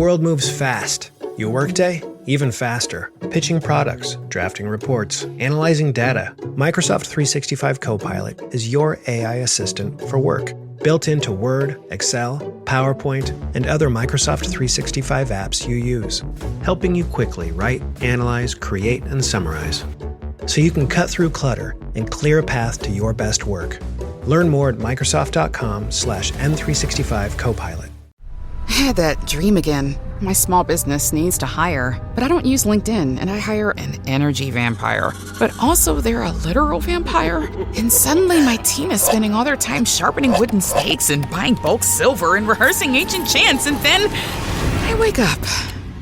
world moves fast. Your workday? Even faster. Pitching products, drafting reports, analyzing data. Microsoft 365 Copilot is your AI assistant for work. Built into Word, Excel, PowerPoint, and other Microsoft 365 apps you use. Helping you quickly write, analyze, create, and summarize. So you can cut through clutter and clear a path to your best work. Learn more at Microsoft.com/M365 Copilot. I had that dream again. My small business needs to hire, but I don't use LinkedIn, and I hire an energy vampire. But also they're a literal vampire. And suddenly my team is spending all their time sharpening wooden stakes and buying bulk silver and rehearsing ancient chants, and then I wake up.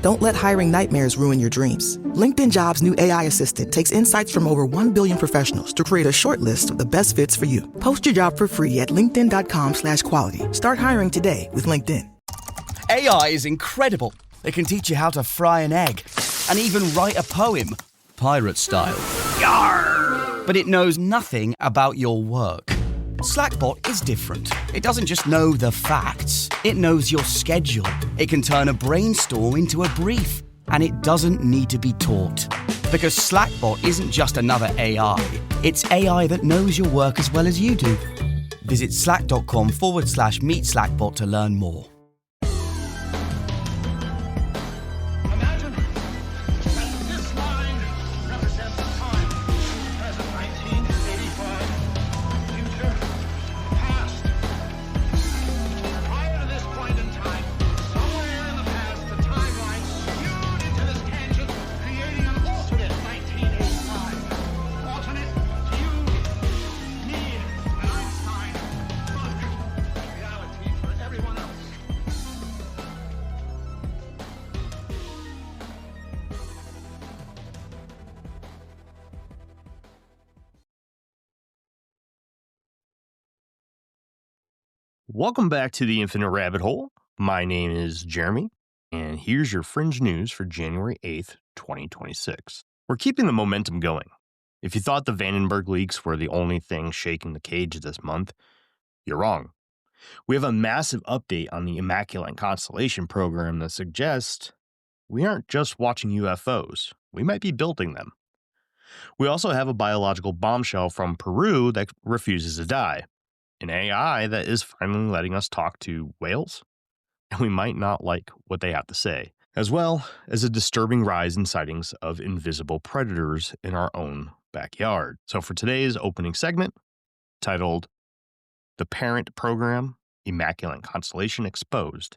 Don't let hiring nightmares ruin your dreams. LinkedIn Jobs' new AI assistant takes insights from over 1 billion professionals to create a short list of the best fits for you. Post your job for free at linkedin.com/quality. Start hiring today with LinkedIn. AI is incredible. It can teach you how to fry an egg and even write a poem, pirate style. Yarr! But it knows nothing about your work. Slackbot is different. It doesn't just know the facts. It knows your schedule. It can turn a brainstorm into a brief. And it doesn't need to be taught. Because Slackbot isn't just another AI. It's AI that knows your work as well as you do. Visit slack.com/meet Slackbot to learn more. Welcome back to the Infinite Rabbit Hole. My name is Jeremy, and here's your fringe news for January 8th, 2026. We're keeping the momentum going. If you thought the Vandenberg leaks were the only thing shaking the cage this month, you're wrong. We have a massive update on the Immaculate Constellation program that suggests we aren't just watching UFOs, we might be building them. We also have a biological bombshell from Peru that refuses to die. An AI that is finally letting us talk to whales, and we might not like what they have to say, as well as a disturbing rise in sightings of invisible predators in our own backyard. So for today's opening segment, titled The Parent Program, Immaculate Constellation Exposed,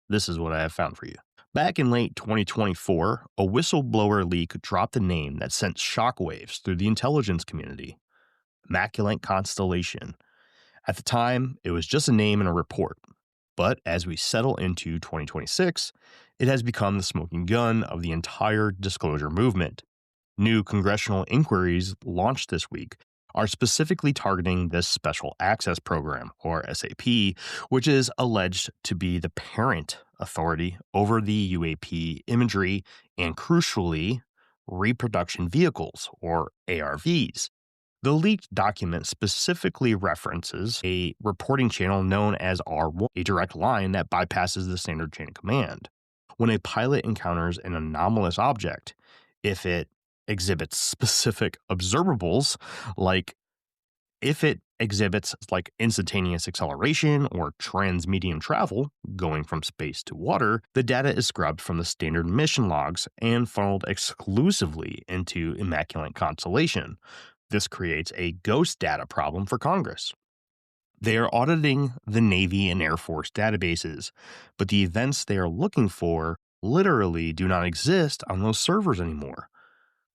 this is what I have found for you. Back in late 2024, a whistleblower leak dropped a name that sent shockwaves through the intelligence community, Immaculate Constellation. At the time, it was just a name in a report, but as we settle into 2026, it has become the smoking gun of the entire disclosure movement. New congressional inquiries launched this week are specifically targeting this Special Access Program, or SAP, which is alleged to be the parent authority over the UAP imagery and, crucially, reproduction vehicles, or ARVs. The leaked document specifically references a reporting channel known as R1, a direct line that bypasses the standard chain of command. When a pilot encounters an anomalous object, if it exhibits specific observables, like if it exhibits like instantaneous acceleration or transmedium travel, going from space to water, the data is scrubbed from the standard mission logs and funneled exclusively into Immaculate Constellation. This creates a ghost data problem for Congress. They are auditing the Navy and Air Force databases, but the events they are looking for literally do not exist on those servers anymore.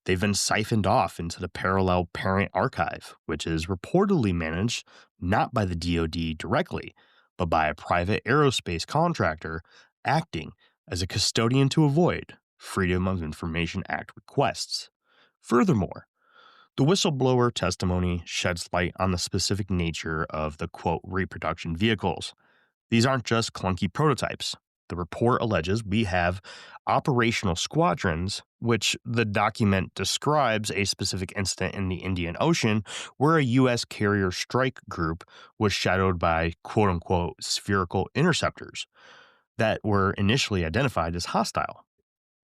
They've been siphoned off into the parallel parent archive, which is reportedly managed not by the DoD directly, but by a private aerospace contractor acting as a custodian to avoid Freedom of Information Act requests. Furthermore, the whistleblower testimony sheds light on the specific nature of the, quote, reproduction vehicles. These aren't just clunky prototypes. The report alleges we have operational squadrons, which the document describes a specific incident in the Indian Ocean where a U.S. carrier strike group was shadowed by, quote-unquote, spherical interceptors. that were initially identified as hostile,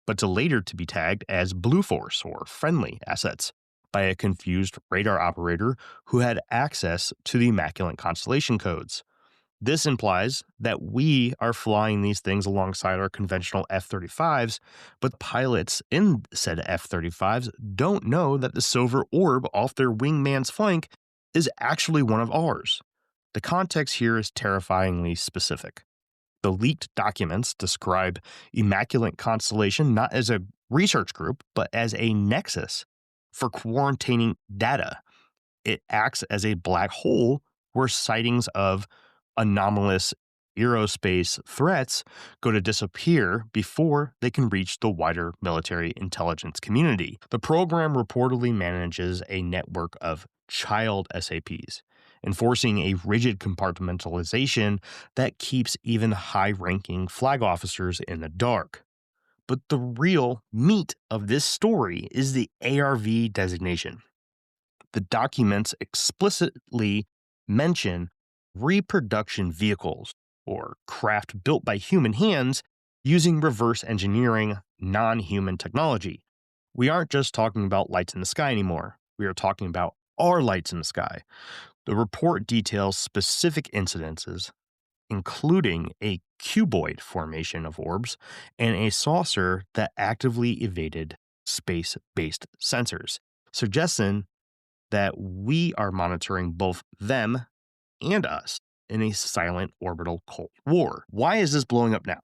but to later to be tagged as Blue Force or friendly assets by a confused radar operator who had access to the Immaculate Constellation codes. This implies that we are flying these things alongside our conventional F-35s, but pilots in said F-35s don't know that the silver orb off their wingman's flank is actually one of ours. The context here is terrifyingly specific. The leaked documents describe Immaculate Constellation not as a research group, but as a nexus for quarantining data. It acts as a black hole where sightings of anomalous aerospace threats go to disappear before they can reach the wider military intelligence community. The program reportedly manages a network of child SAPs, enforcing a rigid compartmentalization that keeps even high-ranking flag officers in the dark. But the real meat of this story is the ARV designation. The documents explicitly mention reproduction vehicles, or craft built by human hands using reverse engineering non-human technology. We aren't just talking about lights in the sky anymore. We are talking about our lights in the sky. The report details specific incidences, including a cuboid formation of orbs and a saucer that actively evaded space-based sensors, suggesting that we are monitoring both them and us in a silent orbital Cold War. Why is this blowing up now?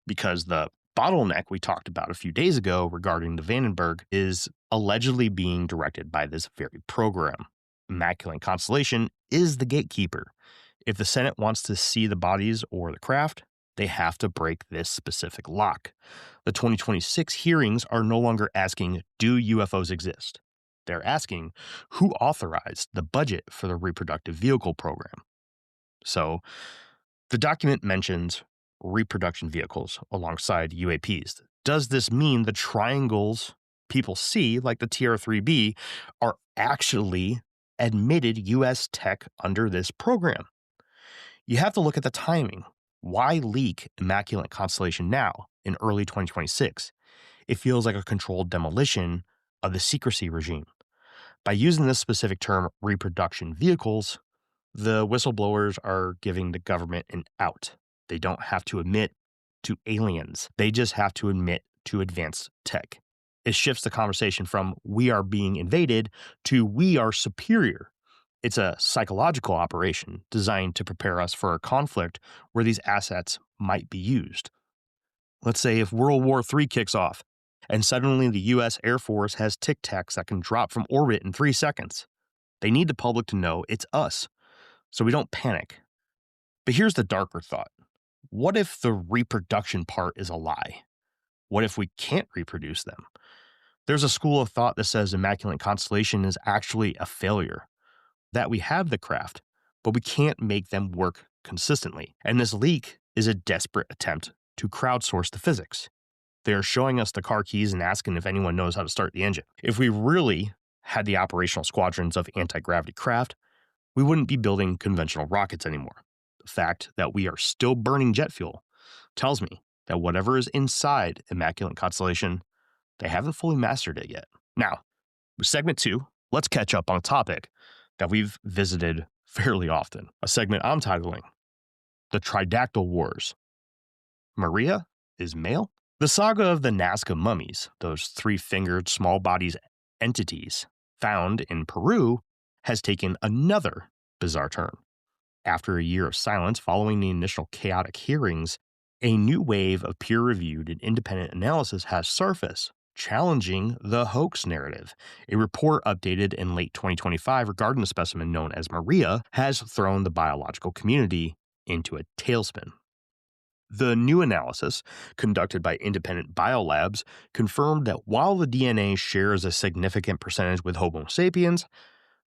Because the bottleneck we talked about a few days ago regarding the Vandenberg is allegedly being directed by this very program. Immaculate Constellation is the gatekeeper. If the Senate wants to see the bodies or the craft, they have to break this specific lock. The 2026 hearings are no longer asking, do UFOs exist? They're asking, who authorized the budget for the reproductive vehicle program? So, the document mentions reproduction vehicles alongside UAPs. Does this mean the triangles people see, like the TR-3B, are actually admitted U.S. tech under this program? You have to look at the timing. Why leak Immaculate Constellation now, in early 2026? It feels like a controlled demolition of the secrecy regime. By using this specific term, reproduction vehicles, the whistleblowers are giving the government an out. They don't have to admit to aliens. They just have to admit to advanced tech. It shifts the conversation from we are being invaded to we are superior. It's a psychological operation designed to prepare us for a conflict where these assets might be used. Let's say if World War III kicks off, and suddenly the U.S. Air Force has Tic Tacs that can drop from orbit in 3 seconds. They need the public to know it's us, so we don't panic. But here's the darker thought. What if the reproduction part is a lie? What if we can't reproduce them? There's a school of thought that says Immaculate Constellation is actually a failure, that we have the craft, but we can't make them work consistently. And this leak is a desperate attempt to crowdsource the physics. They are showing us the car keys and asking if anyone knows how to start the engine. If we really had the operational squadrons of anti-gravity craft, we wouldn't be building conventional rockets anymore. The fact that we are still burning jet fuel tells me that whatever is inside Immaculate Constellation, they haven't fully mastered it yet. Now, with segment 2, let's catch up on a topic that we've visited fairly often, a segment I'm titling The Tridactyl Wars. Maria is male? The saga of the Nazca Mummies, those 3-fingered small-bodied entities found in Peru, has taken another bizarre turn. After a year of silence following the initial chaotic hearings, a new wave of peer-reviewed and independent analysis has surfaced, challenging the hoax narrative. A report updated in late 2025 regarding the specimen known as Maria has thrown the biological community into a tailspin. The new analysis, conducted by independent biolabs, confirmed that while the DNA shares a significant percentage with Homo sapiens,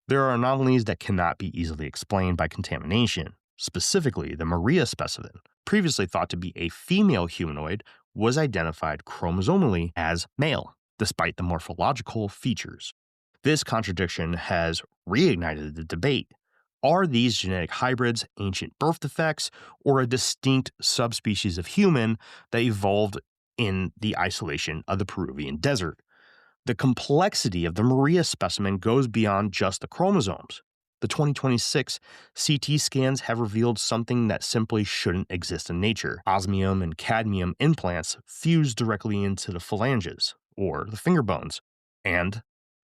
there are anomalies that cannot be easily explained by contamination. Specifically, the Maria specimen, previously thought to be a female humanoid, was identified chromosomally as male, despite the morphological features. This contradiction has reignited the debate. Are these genetic hybrids ancient birth defects or a distinct subspecies of human that evolved in the isolation of the Peruvian desert? The complexity of the Maria specimen goes beyond just the chromosomes. The 2026 CT scans have revealed something that simply shouldn't exist in nature. Osmium and cadmium implants fuse directly into the phalanges, or the finger bones, and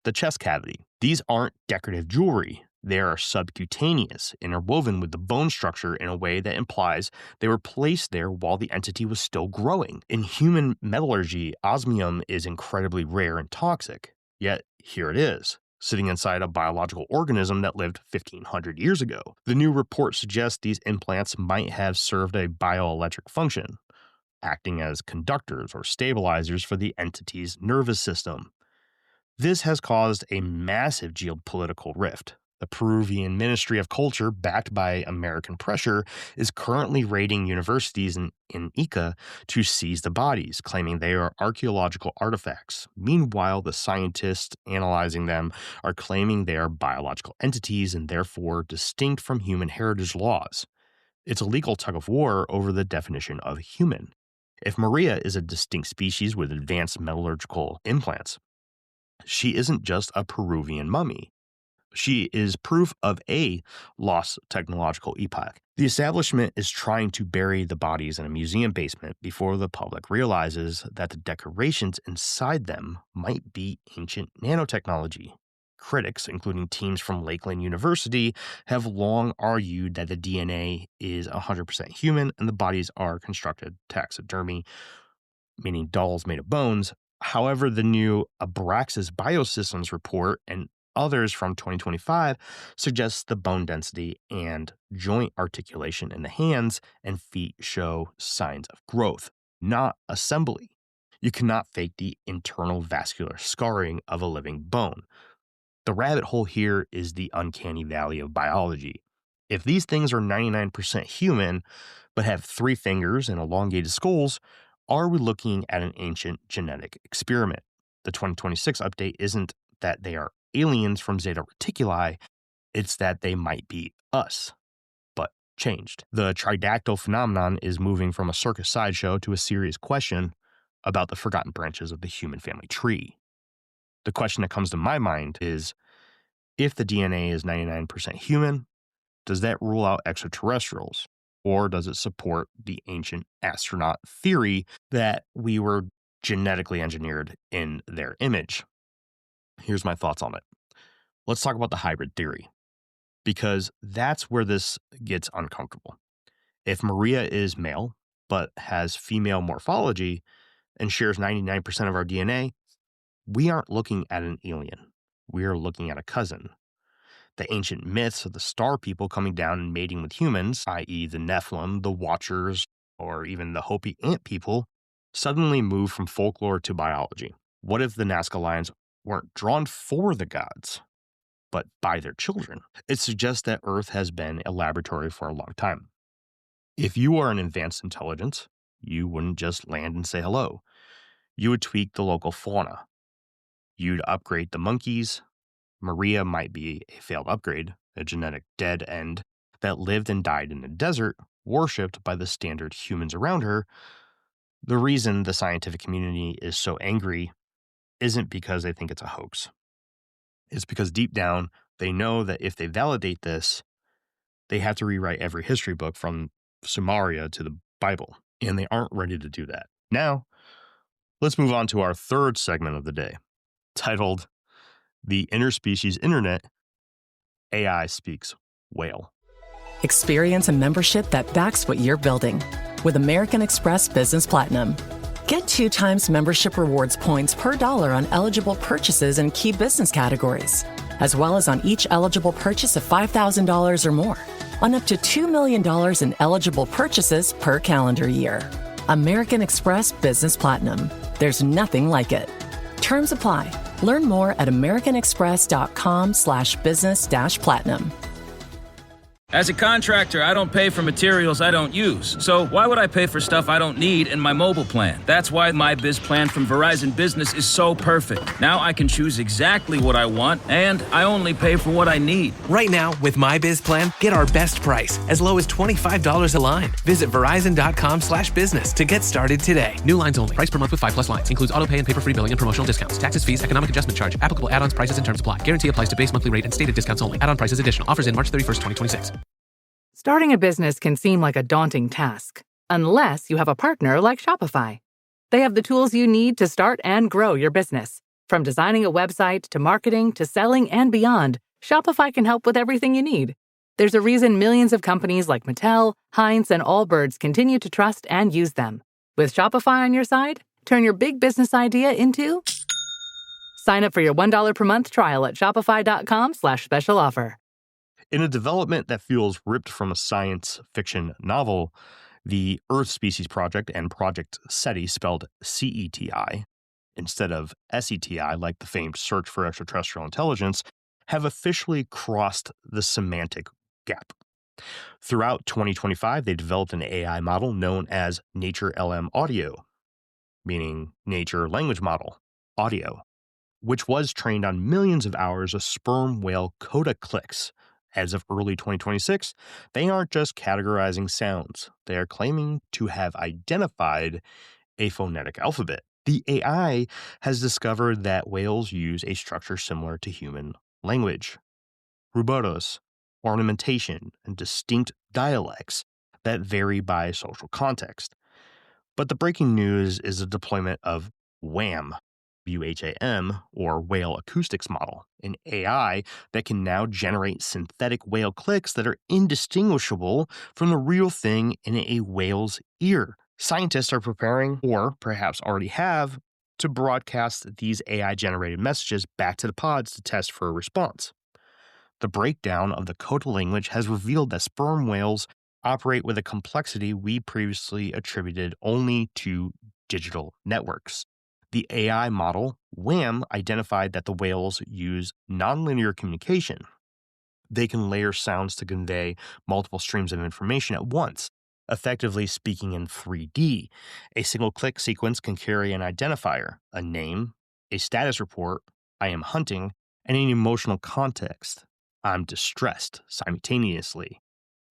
the chest cavity. These aren't decorative jewelry. They are subcutaneous, interwoven with the bone structure in a way that implies they were placed there while the entity was still growing. In human metallurgy, osmium is incredibly rare and toxic, yet here it is, sitting inside a biological organism that lived 1,500 years ago. The new report suggests these implants might have served a bioelectric function, acting as conductors or stabilizers for the entity's nervous system. This has caused a massive geopolitical rift. The Peruvian Ministry of Culture, backed by American pressure, is currently raiding universities in Ica to seize the bodies, claiming they are archaeological artifacts. Meanwhile, the scientists analyzing them are claiming they are biological entities and therefore distinct from human heritage laws. It's a legal tug-of-war over the definition of human. If Maria is a distinct species with advanced metallurgical implants, she isn't just a Peruvian mummy. She is proof of a lost technological epoch. The establishment is trying to bury the bodies in a museum basement before the public realizes that the decorations inside them might be ancient nanotechnology. Critics, including teams from Lakeland University, have long argued that the DNA is 100% human and the bodies are constructed taxidermy, meaning dolls made of bones. However, the new Abraxas Biosystems report and others from 2025 suggests the bone density and joint articulation in the hands and feet show signs of growth, not assembly. You cannot fake the internal vascular scarring of a living bone. The rabbit hole here is the uncanny valley of biology. If these things are 99% human, but have 3 fingers and elongated skulls, are we looking at an ancient genetic experiment? The 2026 update isn't that they are aliens from Zeta Reticuli, it's that they might be us, but changed. The Tridactyl phenomenon is moving from a circus sideshow to a serious question about the forgotten branches of the human family tree. The question that comes to my mind is, if the DNA is 99% human, does that rule out extraterrestrials? Or does it support the ancient astronaut theory that we were genetically engineered in their image? Here's my thoughts on it. Let's talk about the hybrid theory, because that's where this gets uncomfortable. If Maria is male, but has female morphology and shares 99% of our DNA, we aren't looking at an alien. We are looking at a cousin. The ancient myths of the star people coming down and mating with humans, i.e. the Nephilim, the Watchers, or even the Hopi ant people, suddenly move from folklore to biology. What if the Nazca lines weren't drawn for the gods, but by their children? It suggests that Earth has been a laboratory for a long time. If you are an advanced intelligence, you wouldn't just land and say hello. You would tweak the local fauna. You'd upgrade the monkeys. Maria might be a failed upgrade, a genetic dead end that lived and died in the desert, worshipped by the standard humans around her. The reason the scientific community is so angry isn't because they think it's a hoax. It's because deep down, they know that if they validate this, they have to rewrite every history book from Sumeria to the Bible, and they aren't ready to do that. Now, let's move on to our third segment of the day, titled The Interspecies Internet, AI Speaks Whale. Experience a membership that backs what you're building with American Express Business Platinum. Get 2 times membership rewards points per dollar on eligible purchases in key business categories, as well as on each eligible purchase of $5,000 or more, on up to $2 million in eligible purchases per calendar year. American Express Business Platinum. There's nothing like it. Terms apply. Learn more at americanexpress.com/business-platinum. As a contractor, I don't pay for materials I don't use. So why would I pay for stuff I don't need in my mobile plan? That's why my Biz plan from Verizon Business is so perfect. Now I can choose exactly what I want, and I only pay for what I need. Right now, with my Biz plan, get our best price, as low as $25 a line. Visit Verizon.com/business to get started today. New lines only. Price per month with 5+ lines. Includes auto pay and paper-free billing and promotional discounts. Taxes, fees, economic adjustment charge. Applicable add-ons, prices, and terms apply. Guarantee applies to base monthly rate and stated discounts only. Add-on prices additional. Offers in March 31st, 2026. Starting a business can seem like a daunting task, unless you have a partner like Shopify. They have the tools you need to start and grow your business. From designing a website to marketing to selling and beyond, Shopify can help with everything you need. There's a reason millions of companies like Mattel, Heinz, and Allbirds continue to trust and use them. With Shopify on your side, turn your big business idea into... Sign up for your $1 per month trial at shopify.com/special offer. In a development that feels ripped from a science fiction novel, the Earth Species Project and Project CETI, spelled CETI, instead of SETI, like the famed Search for Extraterrestrial Intelligence, have officially crossed the semantic gap. Throughout 2025, they developed an AI model known as NatureLM-Audio, meaning Nature Language Model, Audio, which was trained on millions of hours of sperm whale coda clicks. As of early 2026, they aren't just categorizing sounds. They are claiming to have identified a phonetic alphabet. The AI has discovered that whales use a structure similar to human language. Ruboros, ornamentation, and distinct dialects that vary by social context. But the breaking news is the deployment of WHAM, WHAM, or Whale Acoustics Model, an AI that can now generate synthetic whale clicks that are indistinguishable from the real thing in a whale's ear. Scientists are preparing, or perhaps already have, to broadcast these AI-generated messages back to the pods to test for a response. The breakdown of the coda language has revealed that sperm whales operate with a complexity we previously attributed only to digital networks. The AI model, WHAM, identified that the whales use nonlinear communication. They can layer sounds to convey multiple streams of information at once, effectively speaking in 3D. A single click sequence can carry an identifier, a name, a status report, I am hunting, and an emotional context, I'm distressed, simultaneously.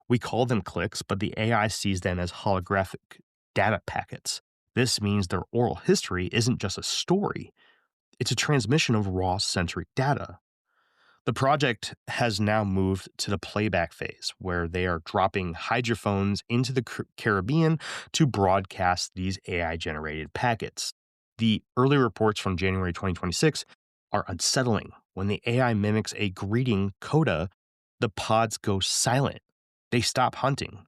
We call them clicks, but the AI sees them as holographic data packets. This means their oral history isn't just a story, it's a transmission of raw sensory data. The project has now moved to the playback phase, where they are dropping hydrophones into the Caribbean to broadcast these AI-generated packets. The early reports from January 2026 are unsettling. When the AI mimics a greeting coda, the pods go silent. They stop hunting.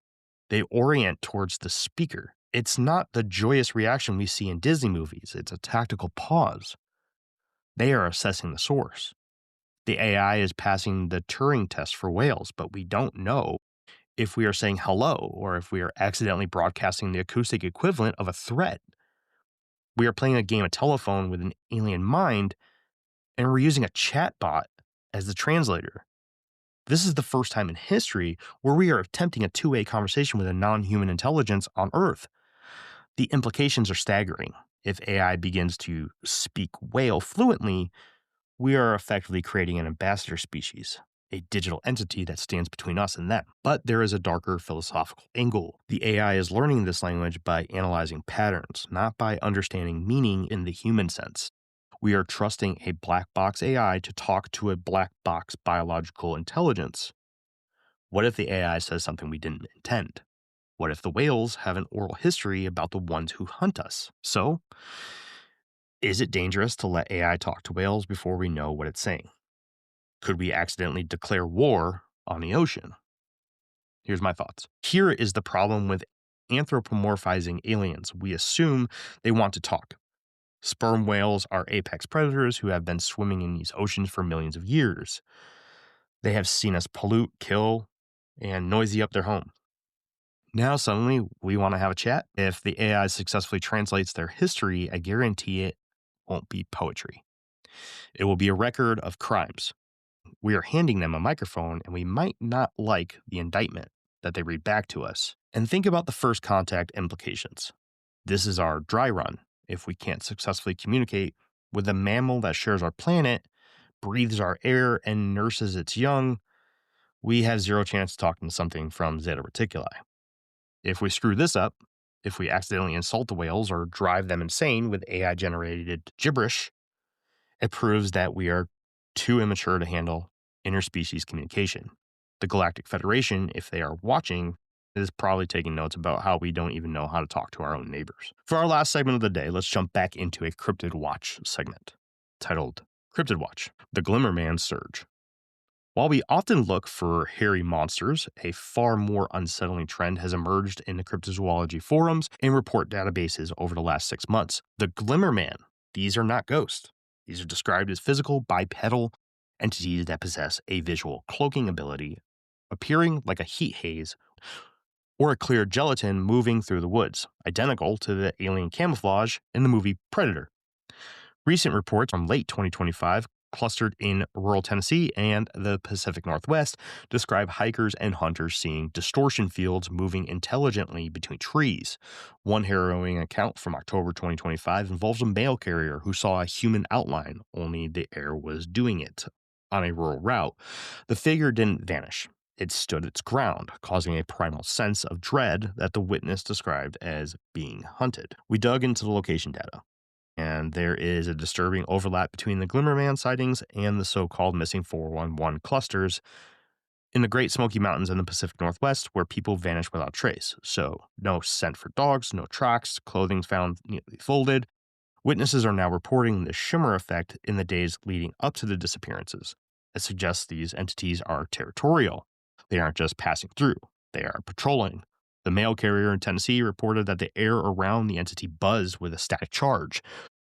They orient towards the speaker. It's not the joyous reaction we see in Disney movies. It's a tactical pause. They are assessing the source. The AI is passing the Turing test for whales, but we don't know if we are saying hello or if we are accidentally broadcasting the acoustic equivalent of a threat. We are playing a game of telephone with an alien mind, and we're using a chatbot as the translator. This is the first time in history where we are attempting a two-way conversation with a non-human intelligence on Earth. The implications are staggering. If AI begins to speak whale fluently, we are effectively creating an ambassador species, a digital entity that stands between us and them. But there is a darker philosophical angle. The AI is learning this language by analyzing patterns, not by understanding meaning in the human sense. We are trusting a black box AI to talk to a black box biological intelligence. What if the AI says something we didn't intend? What if the whales have an oral history about the ones who hunt us? So, is it dangerous to let AI talk to whales before we know what it's saying? Could we accidentally declare war on the ocean? Here's my thoughts. Here is the problem with anthropomorphizing aliens. We assume they want to talk. Sperm whales are apex predators who have been swimming in these oceans for millions of years. They have seen us pollute, kill, and noisy up their home. Now suddenly we want to have a chat. If the AI successfully translates their history, I guarantee it won't be poetry. It will be a record of crimes. we are handing them a microphone and we might not like the indictment that they read back to us. And think about the first contact implications. This is our dry run. If we can't successfully communicate with a mammal that shares our planet, breathes our air, and nurses its young, we have zero chance of talking to something from Zeta Reticuli. If we screw this up, if we accidentally insult the whales or drive them insane with AI-generated gibberish, it proves that we are too immature to handle interspecies communication. The Galactic Federation, if they are watching, is probably taking notes about how we don't even know how to talk to our own neighbors. For our last segment of the day, let's jump back into a Cryptid Watch segment titled Cryptid Watch, The Glimmer Man Surge. While we often look for hairy monsters, a far more unsettling trend has emerged in the cryptozoology forums and report databases over the last 6 months. The Glimmer Man. These are not ghosts. These are described as physical, bipedal entities that possess a visual cloaking ability, appearing like a heat haze or a clear gelatin moving through the woods, identical to the alien camouflage in the movie Predator. Recent reports from late 2025, clustered in rural Tennessee and the Pacific Northwest, describe hikers and hunters seeing distortion fields moving intelligently between trees. One harrowing account from October 2025 involves a mail carrier who saw a human outline, only the air was doing it. On a rural route, the figure didn't vanish. It stood its ground, causing a primal sense of dread that the witness described as being hunted. We dug into the location data, and there is a disturbing overlap between the Glimmer Man sightings and the so-called missing 411 clusters in the Great Smoky Mountains in the Pacific Northwest, where people vanish without trace. So, no scent for dogs, no tracks, clothing found neatly folded. Witnesses are now reporting the shimmer effect in the days leading up to the disappearances. It suggests these entities are territorial. They aren't just passing through, they are patrolling. The mail carrier in Tennessee reported that the air around the entity buzzed with a static charge,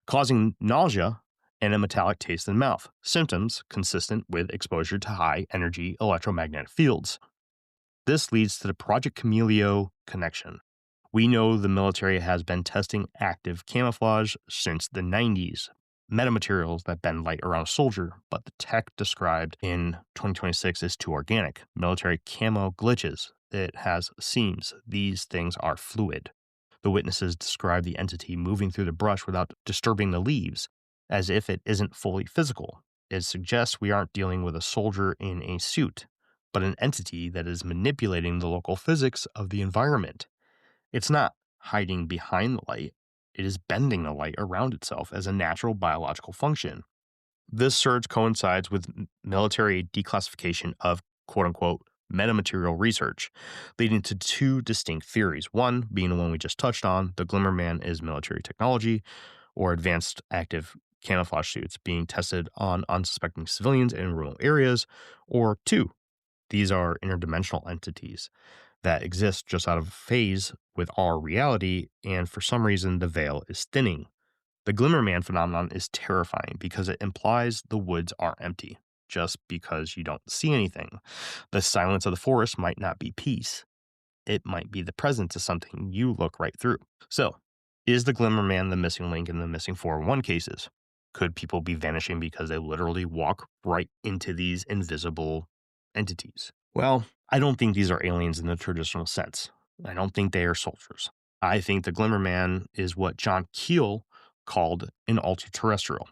causing nausea and a metallic taste in the mouth, symptoms consistent with exposure to high-energy electromagnetic fields. This leads to the Project Cameleo connection. We know the military has been testing active camouflage since the 90s, metamaterials that bend light around a soldier, but the tech described in 2026 is too organic. Military camo glitches. It has seams. These things are fluid. The witnesses describe the entity moving through the brush without disturbing the leaves, as if it isn't fully physical. It suggests we aren't dealing with a soldier in a suit, but an entity that is manipulating the local physics of the environment. It's not hiding behind the light. It is bending the light around itself as a natural biological function. This surge coincides with military declassification of quote-unquote metamaterial research, leading to two distinct theories. One being the one we just touched on, the Glimmer Man is military technology or advanced active camouflage suits being tested on unsuspecting civilians in rural areas. Or two, these are interdimensional entities that exist just out of phase with our reality, and for some reason the veil is thinning. The Glimmer Man phenomenon is terrifying because it implies the woods are empty, just because you don't see anything. The silence of the forest might not be peace. It might be the presence of something you look right through. So, is the Glimmer Man the missing link in the missing 411 cases? Could people be vanishing because they literally walk right into these invisible entities? Well, I don't think these are aliens in the traditional sense. I don't think they are soldiers. I think the Glimmer Man is what John Keel called an ultra-terrestrial.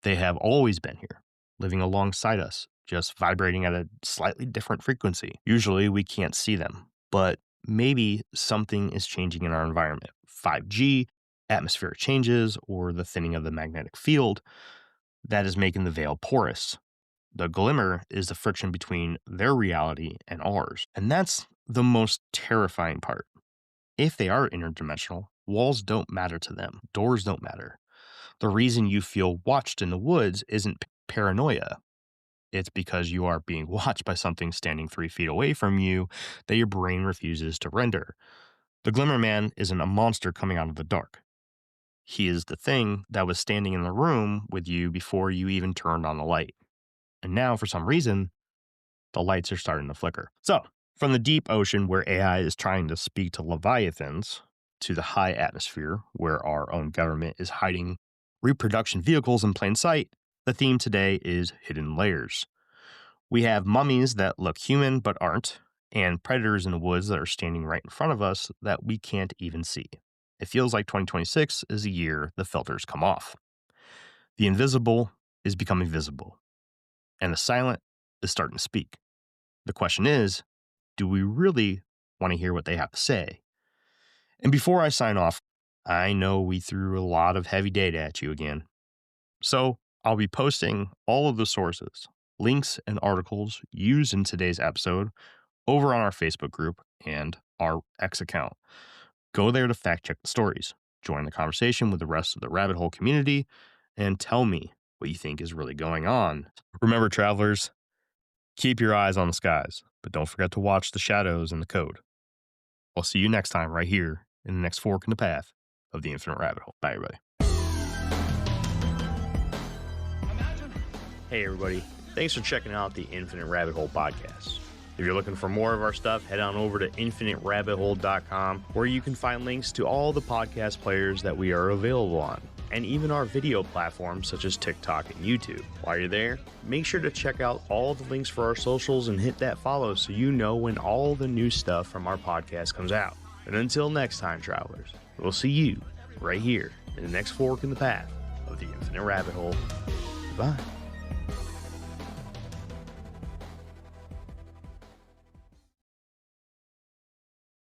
They have always been here, living alongside us, just vibrating at a slightly different frequency. Usually we can't see them, but maybe something is changing in our environment. 5G, atmospheric changes, or the thinning of the magnetic field that is making the veil porous. The glimmer is the friction between their reality and ours. And that's the most terrifying part. If they are interdimensional, walls don't matter to them. Doors don't matter. The reason you feel watched in the woods isn't paranoia. It's because you are being watched by something standing 3 feet away from you that your brain refuses to render. The Glimmer Man isn't a monster coming out of the dark. He is the thing that was standing in the room with you before you even turned on the light. And now, for some reason, the lights are starting to flicker. So, from the deep ocean where AI is trying to speak to leviathans, to the high atmosphere where our own government is hiding reproduction vehicles in plain sight, the theme today is hidden layers. We have mummies that look human but aren't, and predators in the woods that are standing right in front of us that we can't even see. It feels like 2026 is a year the filters come off. The invisible is becoming visible, and the silent is starting to speak. The question is, do we really want to hear what they have to say? And before I sign off, I know we threw a lot of heavy data at you again. So I'll be posting all of the sources, links, and articles used in today's episode over on our Facebook group and our X account. Go there to fact check the stories, join the conversation with the rest of the rabbit hole community, and tell me what you think is really going on. Remember, travelers, keep your eyes on the skies, but don't forget to watch the shadows and the code. I'll see you next time right here in the next fork in the path of the infinite rabbit hole. Bye, everybody. Hey, everybody. Thanks for checking out the Infinite Rabbit Hole podcast. If you're looking for more of our stuff, head on over to infiniterabbithole.com, where you can find links to all the podcast players that we are available on, and even our video platforms such as TikTok and YouTube. While you're there, make sure to check out all the links for our socials and hit that follow so you know when all the new stuff from our podcast comes out. And until next time, travelers, we'll see you right here in the next fork in the path of the Infinite Rabbit Hole. Bye.